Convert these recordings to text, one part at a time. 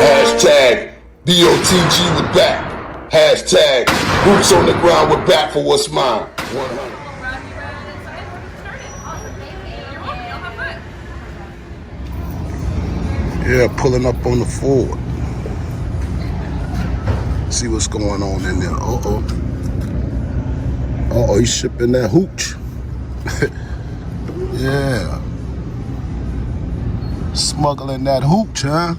Hashtag BOTG we back. Hashtag boots on the ground, we're back for what's mine. 100. Yeah, pulling up on the Ford. See what's going on in there. Uh-oh. Uh-oh, he's shipping that hooch. Yeah. Smuggling that hooch, huh?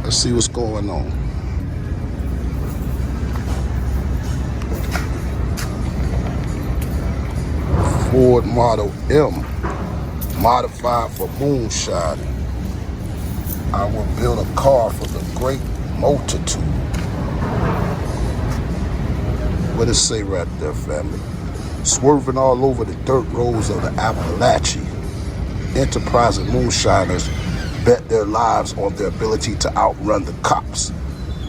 Let's see what's going on. Ford Model M, modified for moonshining. I will build a car for the great multitude. What does it say right there, family? Swerving all over the dirt roads of the Appalachia, enterprising moonshiners bet their lives on their ability to outrun the cops.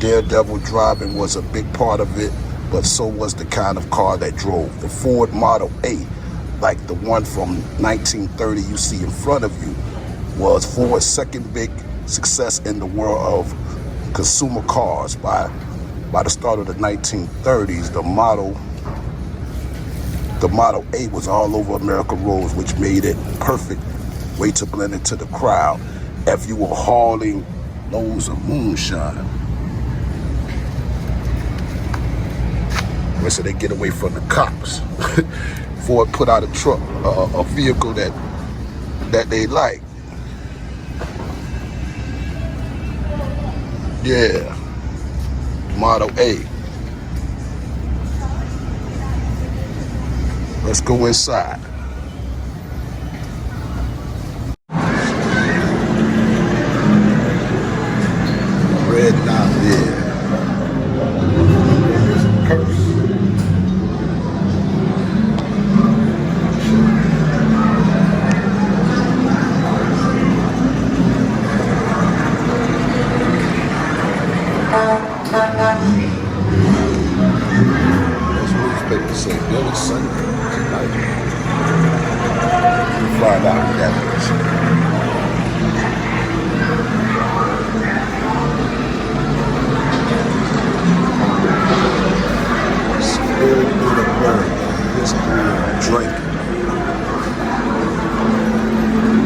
Daredevil driving was a big part of it, but so was the kind of car that drove. The Ford Model A, like the one from 1930 you see in front of you, was Ford's second big success in the world of consumer cars. By the start of the 1930s, the Model A was all over American roads, which made it perfect way to blend into the crowd if you were hauling loads of moonshine. So they get away from the cops. Ford put out a truck, a vehicle that they like. Yeah, Model A. Let's go inside. Red knot there. There's a purse. Those newspapers say Billy Sunday tonight. We'll find out what that is. Spirit in the bird, history of drinking.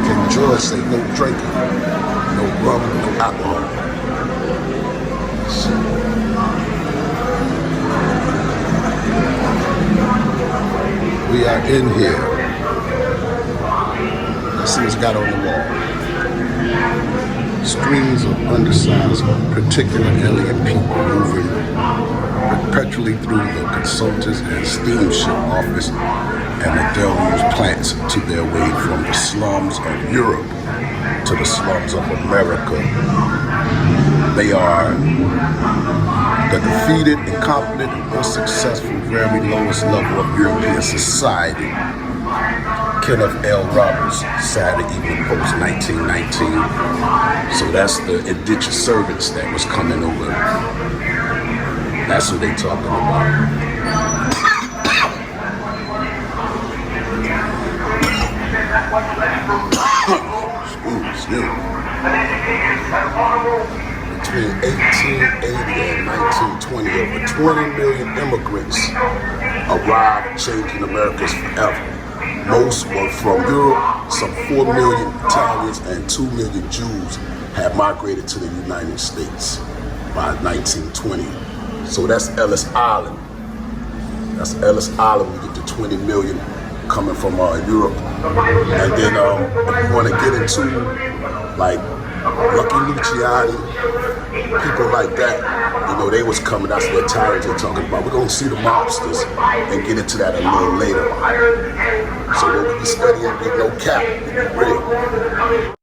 King George say no drinking, no rum, no alcohol. We are in here. Let's see what's got on the wall. Streams of undersized, particular alien people moving perpetually through the consultants and steamship office and the deluge plants to their way from the slums of Europe to the slums of America. They are the defeated, incompetent, and unsuccessful, very lowest level of European society. Kenneth L. Roberts, Saturday Evening Post, 1919. So that's the indentured servants that was coming over. That's what they talking about. Excuse me. Between 1880 and 1920, over 20 million immigrants arrived, changing Americas forever. Most were from Europe. Some 4 million Italians and 2 million Jews had migrated to the United States by 1920. So that's Ellis Island. That's Ellis Island. We get to 20 million coming from Europe. And then if you want to get into like Lucky Luciani, people like that, they was coming. That's what tyrants they're talking about. We're gonna see the mobsters and get into that a little later. So what we be studying, we no cap, real.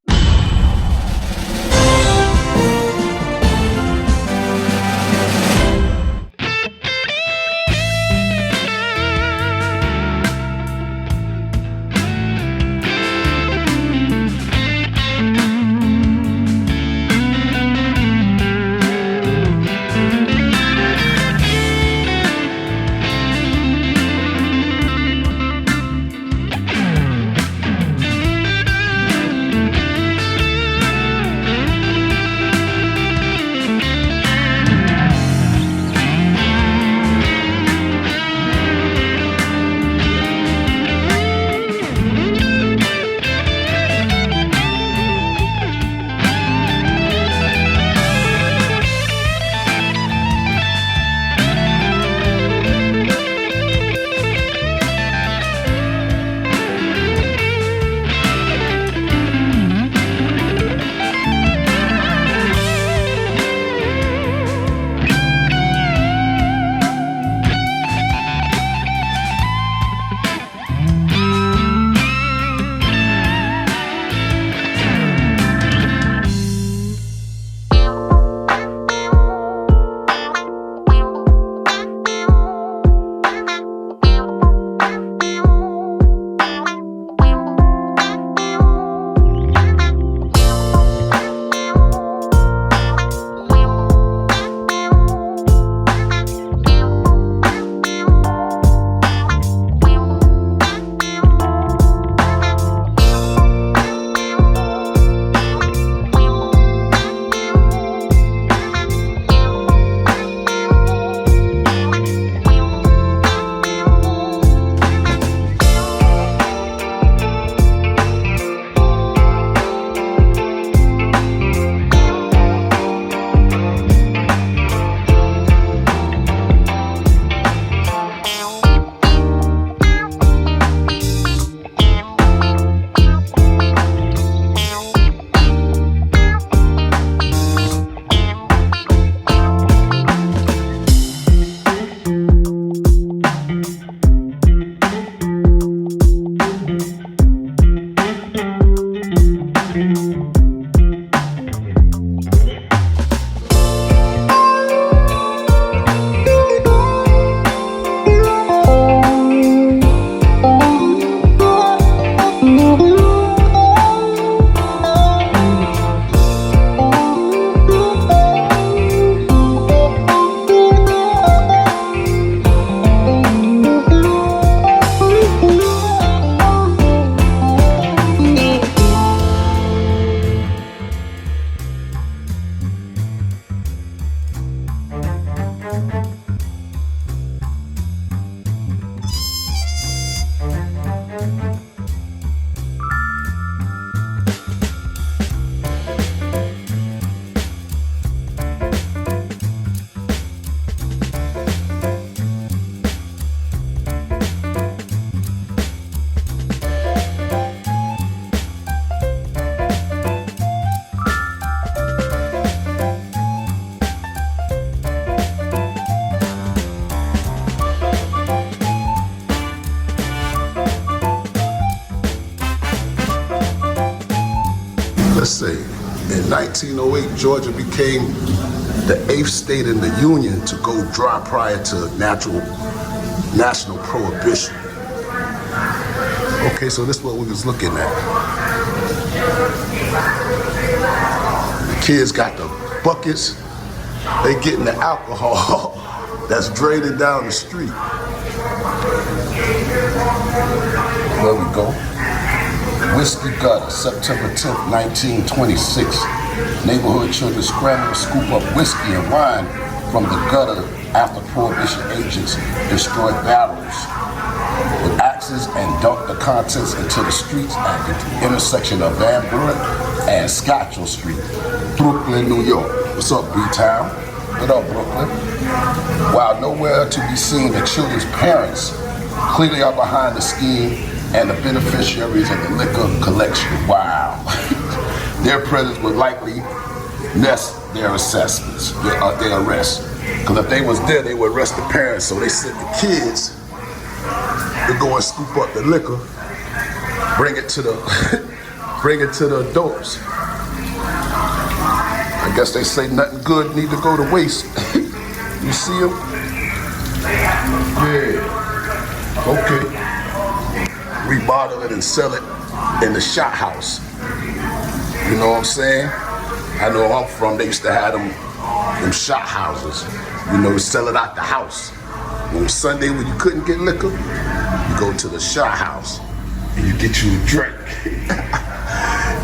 Let's say in 1908, Georgia became the 8th state in the Union to go dry prior to national prohibition. Okay, so this is what we was looking at. The kids got the buckets, they getting the alcohol that's draining down the street. There we go. Whiskey Gutter, September 10th, 1926. Neighborhood children scramble to scoop up whiskey and wine from the gutter after Prohibition agents destroyed barrels with axes and dumped the contents into the streets at the intersection of Van Buren and Scotchell Street, Brooklyn, New York. What's up, B-Town? What up, Brooklyn? While nowhere to be seen, the children's parents clearly are behind the scheme and the beneficiaries of the liquor collection. Wow. Their presence would likely nest their assessments, their arrests. Because if they was there, they would arrest the parents. So they sent the kids to go and scoop up the liquor, bring it to the bring it to the adults. I guess they say nothing good need to go to waste. You see them? Yeah. Okay. Rebottle it and sell it in the shot house. You know what I'm saying? I know where I'm from, they used to have them shot houses, you know, to sell it out the house. On Sunday when you couldn't get liquor, you go to the shot house and you get you a drink.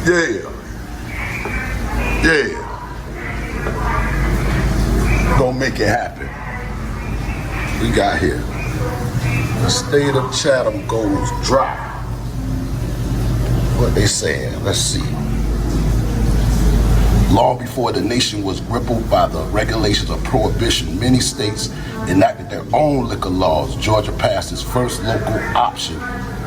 Yeah. Yeah. Gonna make it happen. We got here. The state of Chatham goes dry. What they saying? Let's see. Long before the nation was rippled by the regulations of prohibition, many states enacted their own liquor laws. Georgia passed its first local option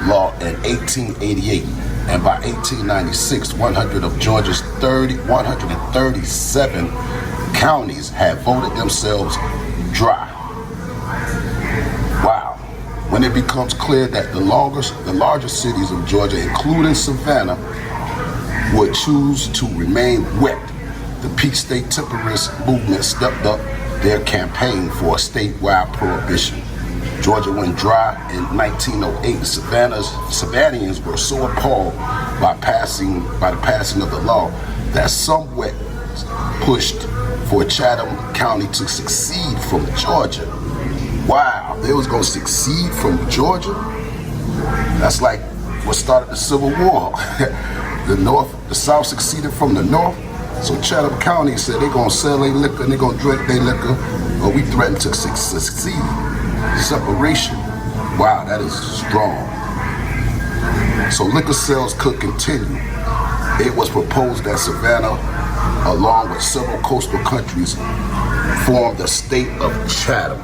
law in 1888, and by 1896, 100 of Georgia's 137 counties had voted themselves dry. Wow. When it becomes clear that the largest cities of Georgia, including Savannah, would choose to remain wet, the Peach State Temperance movement stepped up their campaign for a statewide prohibition. Georgia went dry in 1908. Savannahans were so appalled by the passing of the law that some wet pushed for Chatham County to secede from Georgia. Wow, they was gonna secede from Georgia? That's like what started the Civil War. The South seceded from the North. So Chatham County said they're gonna sell their liquor and they're gonna drink their liquor, or we threaten to secede. Separation. Wow, that is strong. So liquor sales could continue. It was proposed that Savannah, along with several coastal countries, formed the state of Chatham.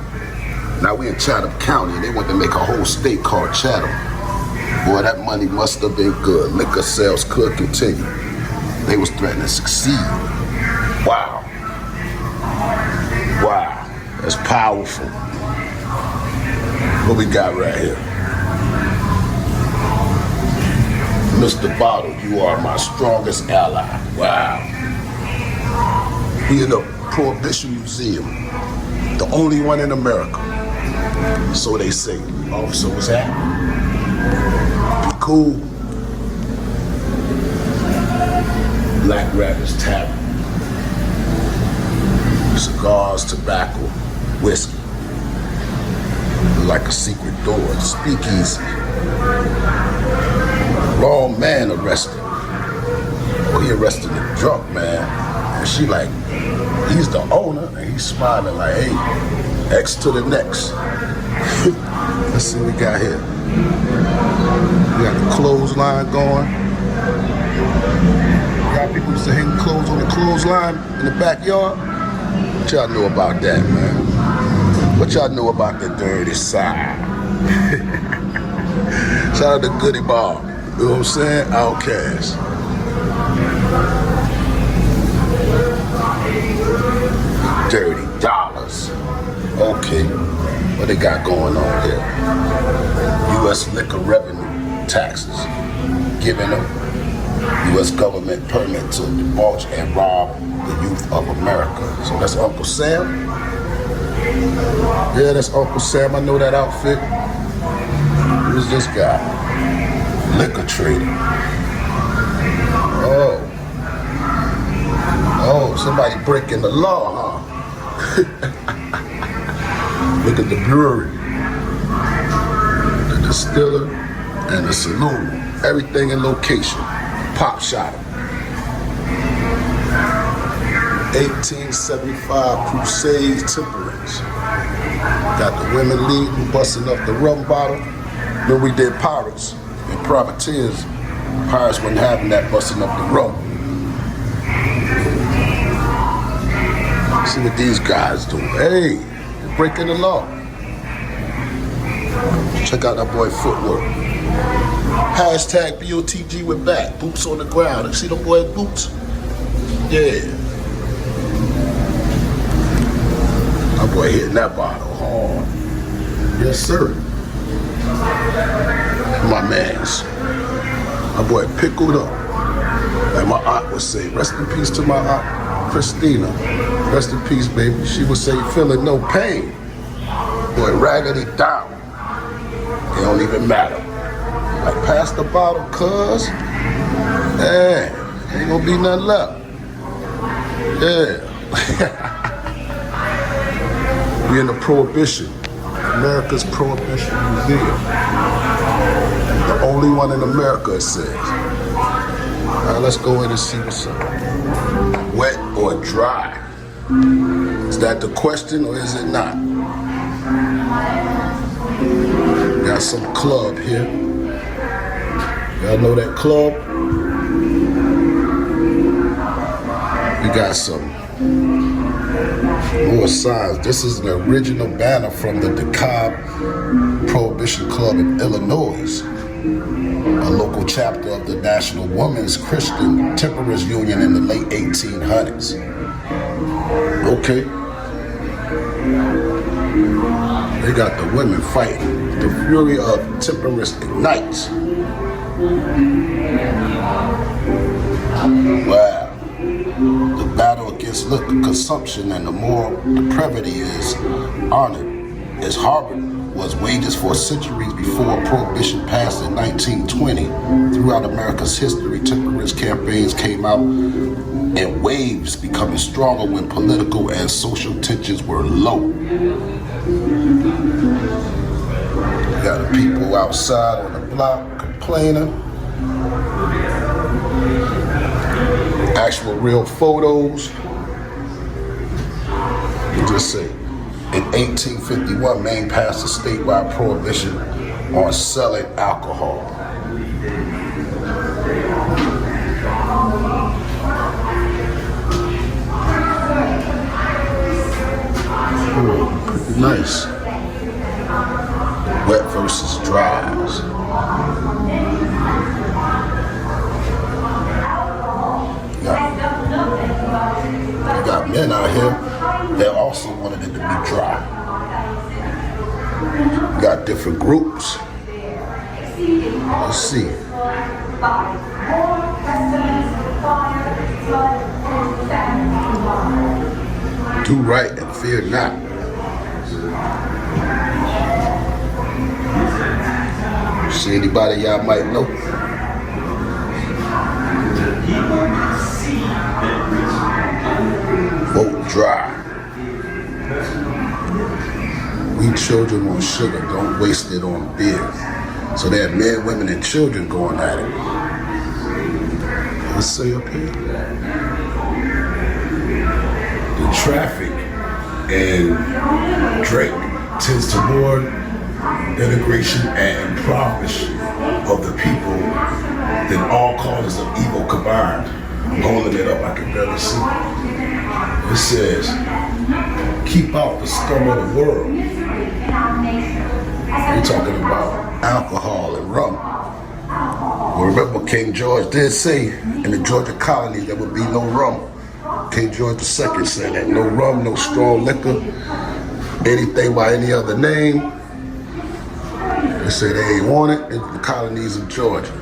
Now we in Chatham County and they want to make a whole state called Chatham. Boy, that money must have been good. Liquor sales could continue. They was threatening to succeed. Wow. Wow. That's powerful. What we got right here? Mr. Bottle, you are my strongest ally. Wow. He in the Prohibition Museum. The only one in America. So they say. Officer, what's happening? Be cool. Black Rabbit's Tavern. Cigars, tobacco, whiskey. Like a secret door. Speakeasy. Wrong man arrested. Well, he arrested the drunk man. And she like, he's the owner. And he's smiling like, hey, X to the next. Let's see what we got here. We got the clothesline going. Got people used to hang clothes on the clothesline in the backyard. What y'all know about that, man? What y'all know about the dirty side? Shout out to Goody Bob. You know what I'm saying? Outkast. Dirty dollars. Okay. What they got going on here? U.S. liquor revenue taxes. Giving them U.S. government permit to debauch and rob the youth of America. So that's Uncle Sam. Yeah, that's Uncle Sam. I know that outfit. Who's this guy? Liquor trader. Oh, somebody breaking the law, huh? Look at the brewery, the distiller, and the saloon. Everything in location. Pop shop. 1875 Crusade Temperance. Got the women leading, busting up the rum bottle. Then we did Pirates and Privateers. Pirates wasn't having that, busting up the rum. See what these guys do. Hey, they're breaking the law. Check out that boy footwork. Hashtag BOTG with back. Boots on the ground. You see them boy boots? Yeah. My boy hitting that bottle hard. Yes, sir. My mans. My boy pickled up. And my aunt would say, rest in peace to my aunt Christina. Rest in peace, baby. She would say, feeling no pain. Boy, raggedy down. It don't even matter. Like, pass the bottle, cuz. Man, ain't gonna be nothing left. Yeah. We in the Prohibition. America's Prohibition Museum. The only one in America, it says. All right, let's go in and see what's up. Wet or dry? Is that the question or is it not? Got some club here. Y'all know that club? We got some more signs. This is an original banner from the DeKalb Prohibition Club in Illinois, a local chapter of the National Women's Christian Temperance Union in the late 1800s. Okay. They got the women fighting. The fury of temperance ignites. Wow. The battle against liquor consumption and the moral depravity is honored as harbored was wages for centuries before Prohibition passed in 1920. Throughout America's history, temperance campaigns came out in waves, becoming stronger when political and social tensions were low. You got the people outside on the block complaining. Actual real photos. You just say, in 1851, Maine passed a statewide prohibition on selling alcohol. Ooh, pretty nice. Wet versus dries. You got men out here that also wanted it to be dry. You got different groups. Let's see. Do right and fear not. See anybody y'all might know? Vote dry. We children want sugar, don't waste it on beer. So they have men, women, and children going at it. Let's say up here. The traffic and Drake tends to more denigration and impoverishment of the people than all causes of evil combined. I'm holding it up, I can barely see. It says, keep out the scum of the world. We're talking about alcohol and rum. Well, remember, King George did say in the Georgia colonies there would be no rum. King George II said that no rum, no strong liquor, anything by any other name. They say they ain't want it in the colonies of Georgia.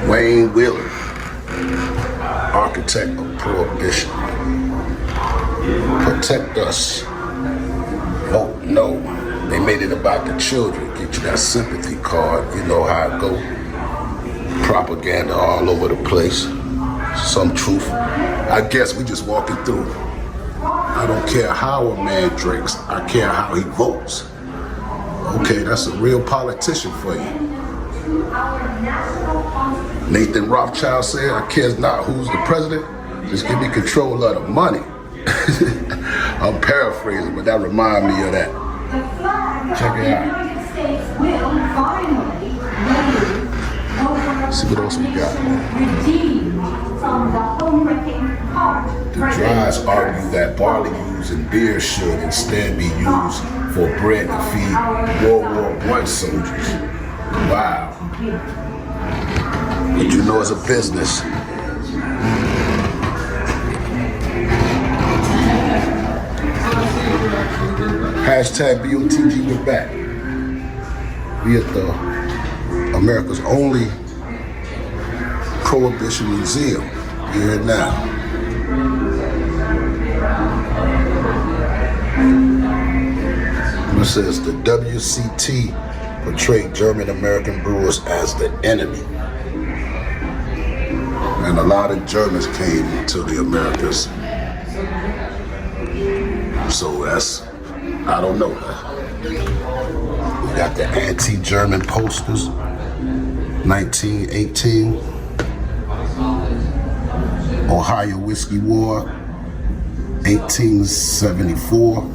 Wayne Wheeler, architect of Prohibition. Protect us. Vote no. They made it about the children. Get you that sympathy card. You know how it go. Propaganda all over the place. Some truth. I guess we just walking through. I don't care how a man drinks. I care how he votes. Okay, that's a real politician for you. Nathan Rothschild said, I care not who's the president, just give me control of the money. I'm paraphrasing, but that reminds me of that. Check it out. See what else we got. The dries argue that barley used in beer should instead be used for bread to feed World War I soldiers. Wow. But you know it's a business. Hashtag BOTG, we're back. We at the America's only Prohibition Museum. You're here now. It says the WCT portrayed German American brewers as the enemy. And a lot of Germans came to the Americas. So that's, I don't know. We got the anti-German posters, 1918, Ohio Whiskey War, 1874.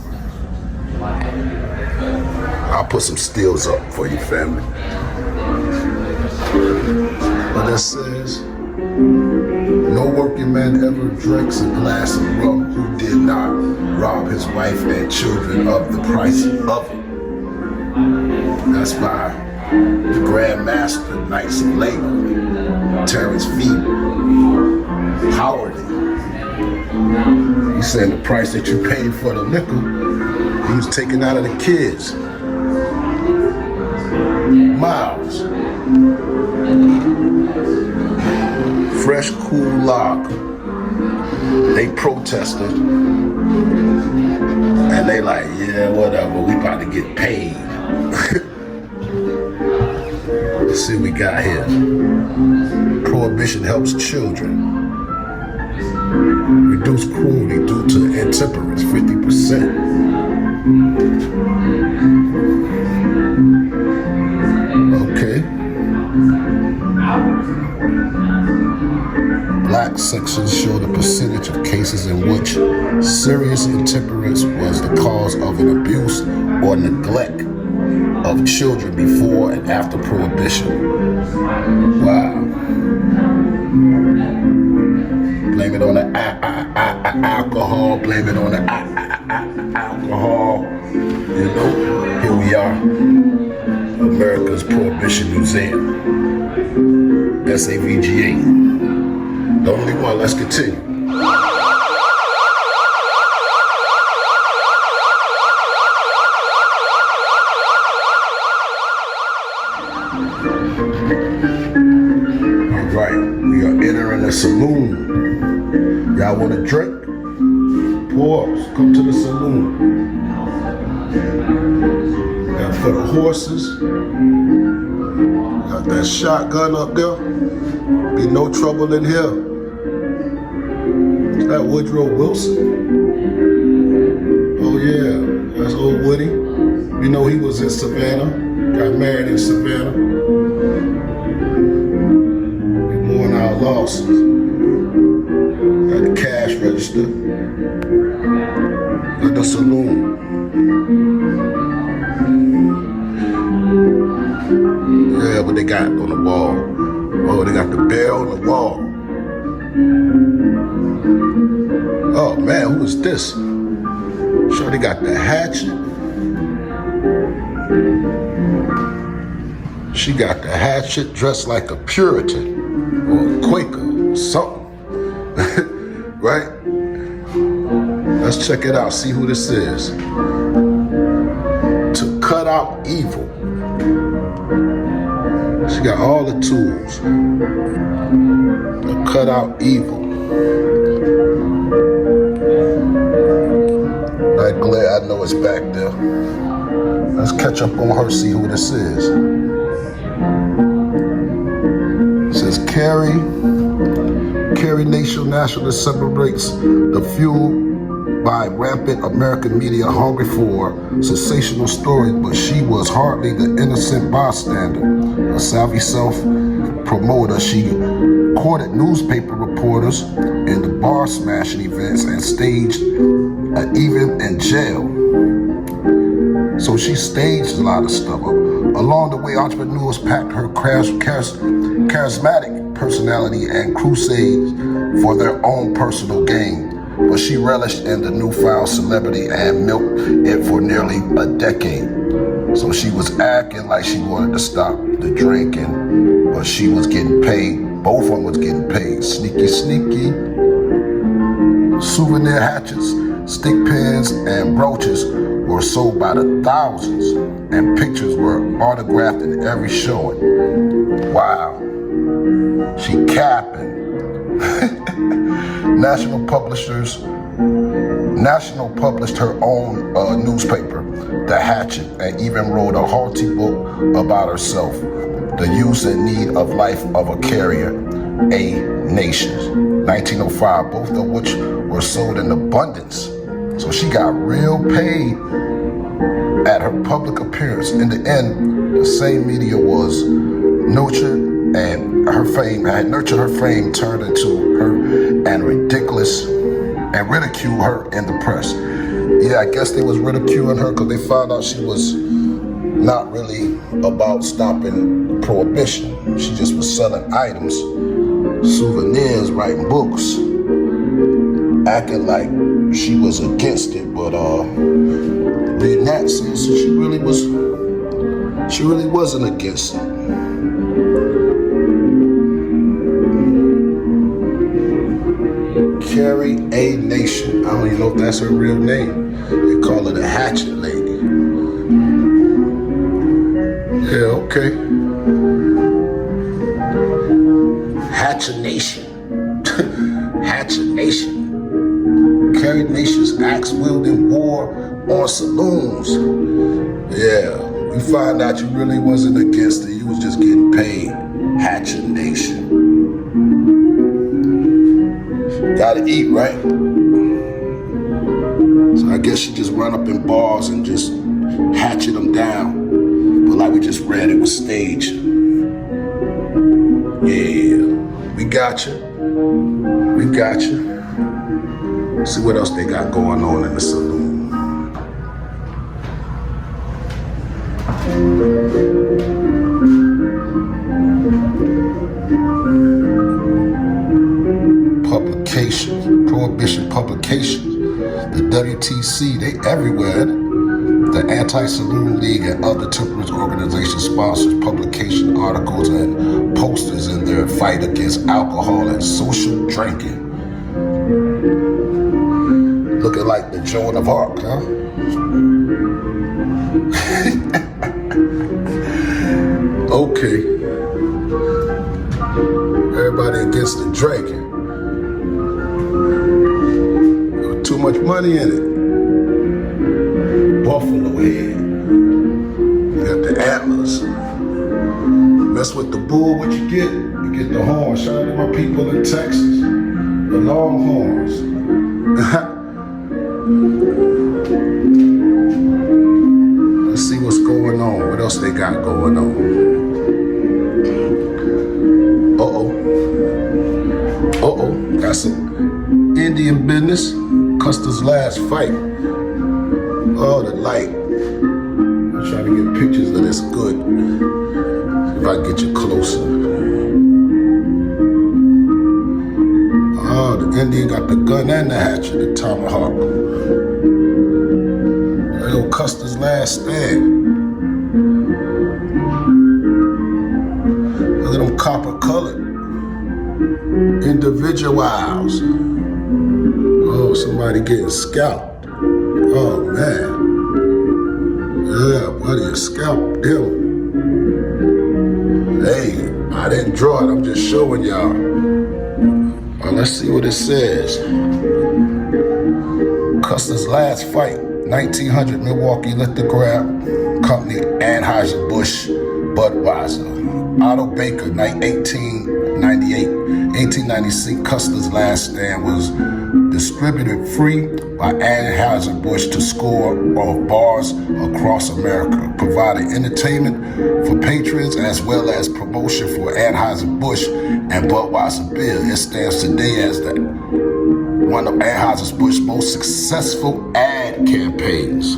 I'll put some stills up for you, family. But that says, no working man ever drinks a glass of rum who did not rob his wife and children of the price of it. That's by the Grand Master, Knights of Labor, Terrence Feed, Howardly. He's saying the price that you paid for the liquor, he was taking out of the kids. Miles. Fresh, cool lager. They protested. And they like, yeah, whatever, we about to get paid. Let's see what we got here. Prohibition helps children. Reduce cruelty due to intemperance, 50%. Okay. Black sections show the percentage of cases in which serious intemperance was the cause of an abuse or neglect of children before and after Prohibition. Wow. Blame it on the alcohol, blame it on the alcohol. You know, here we are, America's Prohibition Museum, SAVGA. The only one, let's continue. All right, we are entering the saloon. Y'all want a drink? Pause, come to the saloon. Now for the horses, got that shotgun up there. Be no trouble in here. Is that Woodrow Wilson? Oh yeah, that's old Woody. You know he was in Savannah, got married in Savannah. We mourn our losses. Got the cash register. Got the saloon. Yeah, what they got on the wall? Oh, they got the bell on the wall. Oh man, who is this? Sure, they got the hatchet. She got the hatchet dressed like a Puritan or a Quaker or something. Right? Let's check it out, see who this is. To cut out evil. She got all the tools to cut out evil. That glare, I know it's back there. Let's catch up on her, see who this is. It says Carrie Nation Nationalist celebrates the fuel by rampant American media hungry for sensational stories, but she was hardly the innocent bystander. A savvy self-promoter, she courted newspaper reporters in the bar smashing events and staged even in jail. So she staged a lot of stuff. Along the way, entrepreneurs packed her charismatic personality and crusades for their own personal gain. But she relished in the newfound celebrity and milked it for nearly a decade. So she was acting like she wanted to stop the drinking, but she was getting paid. Both of them was getting paid. Sneaky, sneaky. Souvenir hatchets, stick pins, and brooches were sold by the thousands, and pictures were autographed in every showing. Wow. She capping. National published her own newspaper, The Hatchet, and even wrote a haughty book about herself, The Use and Need of Life of a Carrier, A Nation, 1905, both of which were sold in abundance. So she got real paid at her public appearance. In the end, the same media was nurtured, and her fame turned into her and ridiculed her in the press. Yeah, I guess they was ridiculing her because they found out she was not really about stopping prohibition. She just was selling items, souvenirs, writing books, acting like she was against it. But reading that says she really wasn't against it. Carrie A. Nation. I don't even know if that's her real name. They call her the Hatchet Lady. Yeah, okay. Hatchet Nation. Hatchet Nation. Carrie Nation's axe-wielding war on saloons. Yeah, you find out you really wasn't against it. You was just getting paid. Hatchet Nation. Gotta eat, right? So I guess she just run up in bars and just hatchet them down. But like we just read, it was staged. Yeah, we got you. We got you. See what else they got going on in the saloon. Prohibition publications, the WTC, they everywhere. The Anti-Saloon League and other temperance organizations sponsors publication articles and posters in their fight against alcohol and social drinking. Looking like the Joan of Arc, huh? Okay. Everybody against the drinking. Too much money in it. Buffalo head. You got the antlers. Mess with the bull, what you get? You get the horn. Shout out to my people in Texas. The Longhorns. Let's see what's going on. What else they got going on? Got some Indian business. Custer's last fight. Oh, the light. I'm trying to get pictures of this good. If I get you closer. Oh, the Indian got the gun and the hatchet, the tomahawk. Yo, Custer's last stand. Look at them copper-colored individuals. Oh, somebody getting scalped. Oh, man. Yeah, buddy, you scalped them. Hey, I didn't draw it. I'm just showing y'all. Well, let's see what it says. Custer's last fight, 1900 Milwaukee Lithograph Company, Anheuser-Busch, Budweiser. Otto Baker, 1896, Custer's last stand was distributed free by Anheuser-Busch to score of bars across America, providing entertainment for patrons as well as promotion for Anheuser-Busch and Budweiser beer. It stands today as one of Anheuser-Busch's most successful ad campaigns.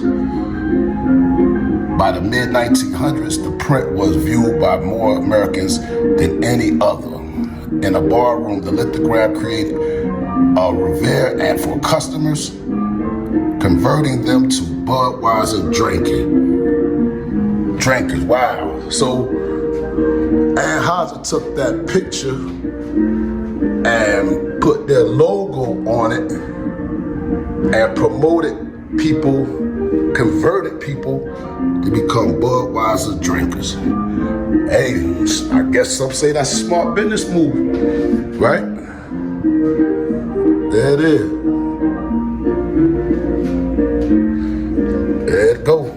By the mid-1900s, the print was viewed by more Americans than any other. In a bar room, the lithograph created a revere and for customers, converting them to Budweiser drinkers. Wow. So Anheuser took that picture and put their logo on it and promoted people converted people to become Budweiser drinkers. Hey, I guess some say that's a smart business move, right? There it is. There it go.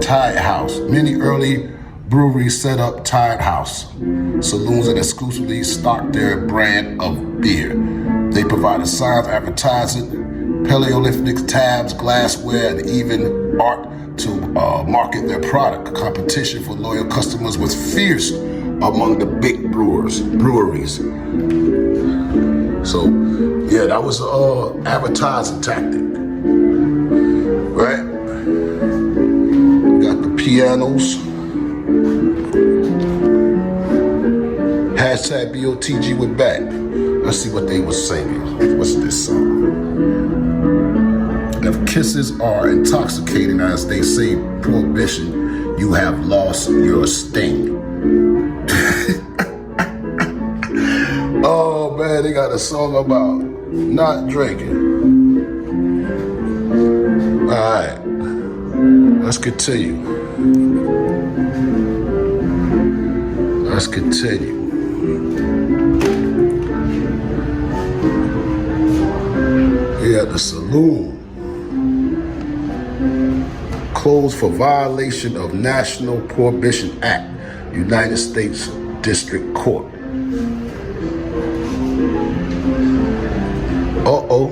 Tide House. Many early breweries set up Tide House saloons that exclusively stock their brand of beer. They provided signs, advertising, Paleolithic tabs, glassware, and even art to market their product. Competition for loyal customers was fierce among the big breweries. So, yeah, that was an advertising tactic, right? Got the pianos. Hashtag BOTG with back. Let's see what they were singing. What's this song? If kisses are intoxicating, as they say, prohibition, you have lost your sting. Oh man, they got a song about not drinking. All right, let's continue. Let's continue. Yeah, the saloon closed for violation of National Prohibition Act, United States District Court. Uh-oh.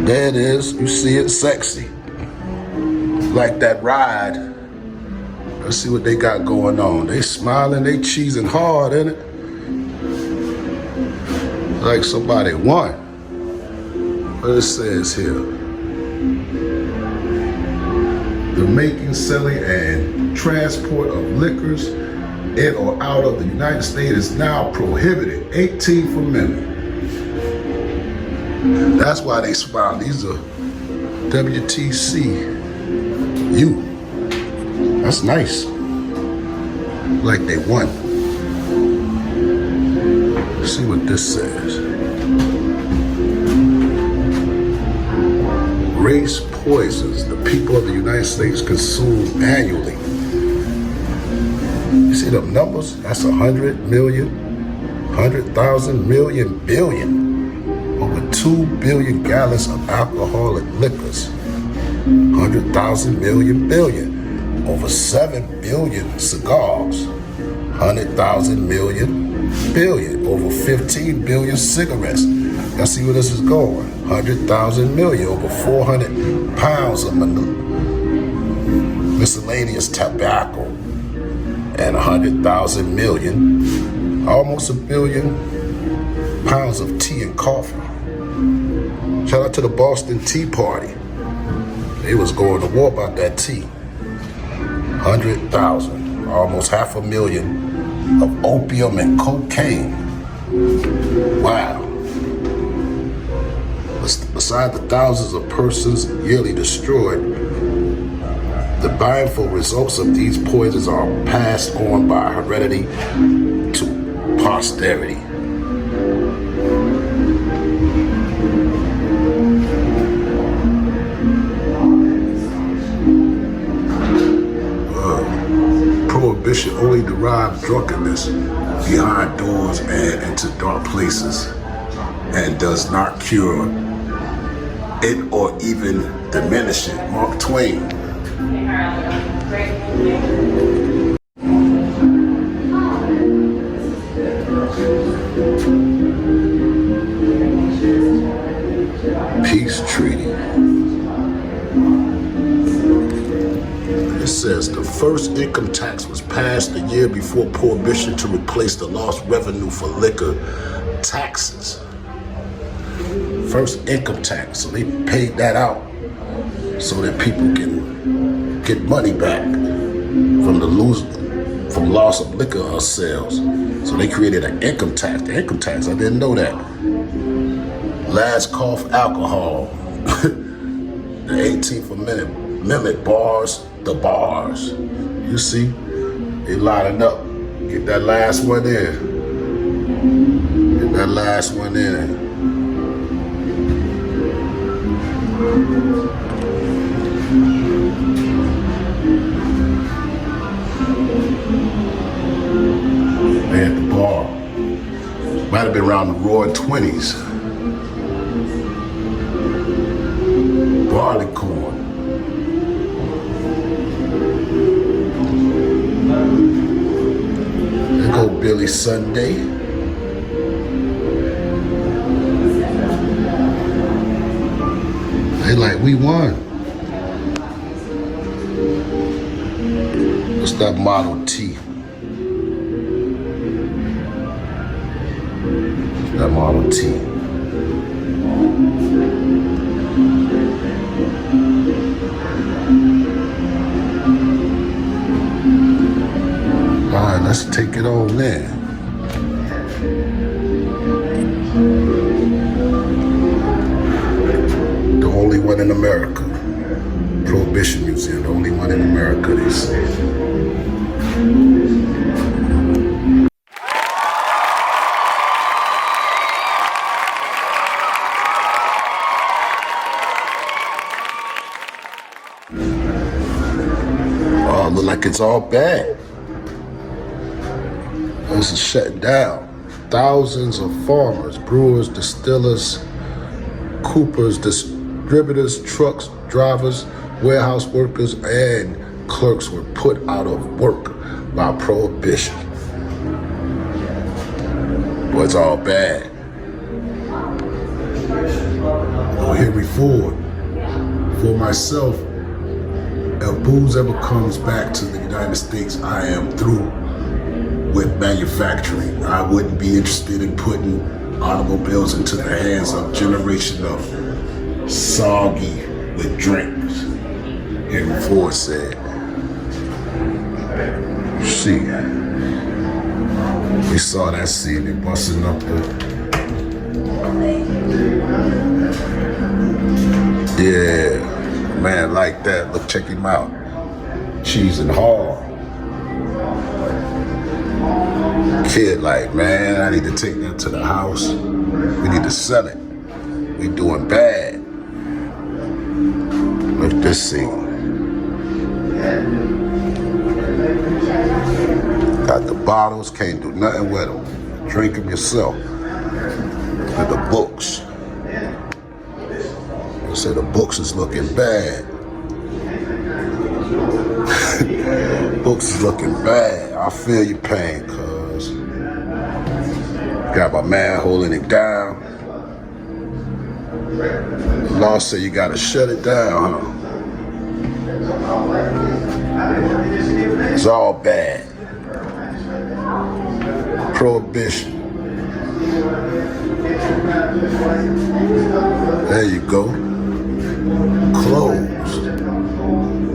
There it is. You see it, sexy. Like that ride. Let's see what they got going on. They smiling, they cheesing hard, ain't it? Like somebody won. What it says here. The making, selling, and transport of liquors in or out of the United States is now prohibited. 18 for men. That's why they smile. These are WTCU. That's nice. Like they won. Let's see what this says. Race poisons the people of the United States consume annually. You see them numbers? That's 100 million, 100,000 million billion. Over 2 billion gallons of alcoholic liquors. 100,000 million billion. Over 7 billion cigars. 100,000 million billion. Over 15 billion cigarettes. Y'all see where this is going? 100,000 million. Over 400 pounds of miscellaneous tobacco. And 100,000 million, almost 1 billion pounds of tea and coffee. Shout out to the Boston Tea Party. They was going to war about that tea. 100,000, almost 500,000 of opium and cocaine. Wow. Besides the thousands of persons yearly destroyed, the baneful results of these poisons are passed on by heredity to posterity. Prohibition only derives drunkenness behind doors and into dark places, and does not cure it or even diminish it. Mark Twain. Peace treaty. It says the first income tax was passed a year before Prohibition to replace the lost revenue for liquor taxes. First income tax, so they paid that out so that people can get money back from from loss of liquor sales. So they created an income tax. The income tax, I didn't know that. Last cough alcohol. The 18th Amendment bars the bars. You see, they lining up. Get that last one in. Get that last one in. They at the bar. Might have been around the roaring 20s. Barleycorn. There go Billy Sunday. They like, we won. What's that Model T? That Model T. All right, let's take it on there. The only one in America. Prohibition Museum, the only one in America, they say. Oh, look like it's all bad. This is shut down. Thousands of farmers, brewers, distillers, coopers, distributors, trucks, drivers, warehouse workers, and clerks were put out of work by Prohibition. Well, it's all bad. Oh, Henry Ford. For myself, if booze ever comes back to the United States, I am through with manufacturing. I wouldn't be interested in putting automobiles into the hands of a generation of soggy with drinks. Henry Ford said. See, we saw that scene, they busting up the... Yeah, man like that. Look, check him out. Cheese and hard. Kid like, man, I need to take that to the house. We need to sell it. We doing bad. Look at this scene. Got the bottles, can't do nothing with them. Drink them yourself. And the books. They say the books is looking bad. Books is looking bad. I feel your pain, cuz. Got my man holding it down. The law said you gotta shut it down, huh? It's all bad. Prohibition. There you go. Closed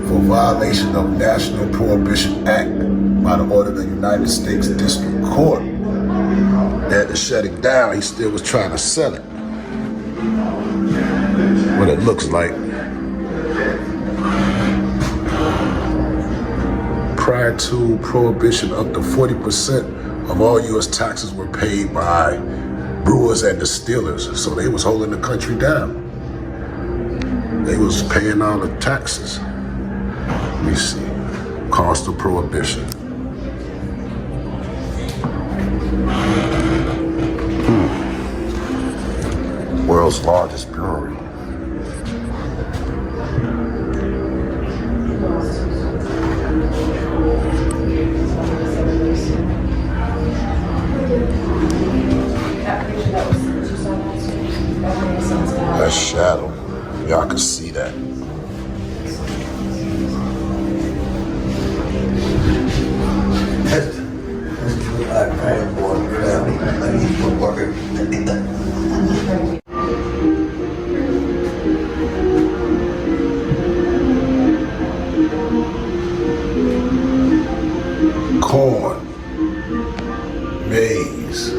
for violation of National Prohibition Act by the order of the United States District Court. They had to shut him down. He still was trying to sell it. What it looks like. Prior to Prohibition, up to 40% of all U.S. taxes were paid by brewers and distillers. So they was holding the country down. They was paying all the taxes. Let me see. Cost of Prohibition. World's largest brewery. That shadow, y'all can see that. Corn, maize.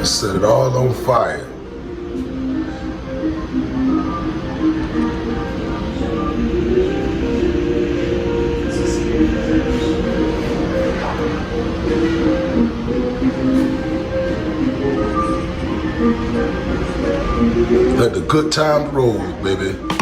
Set it all on fire. Good times roll, baby.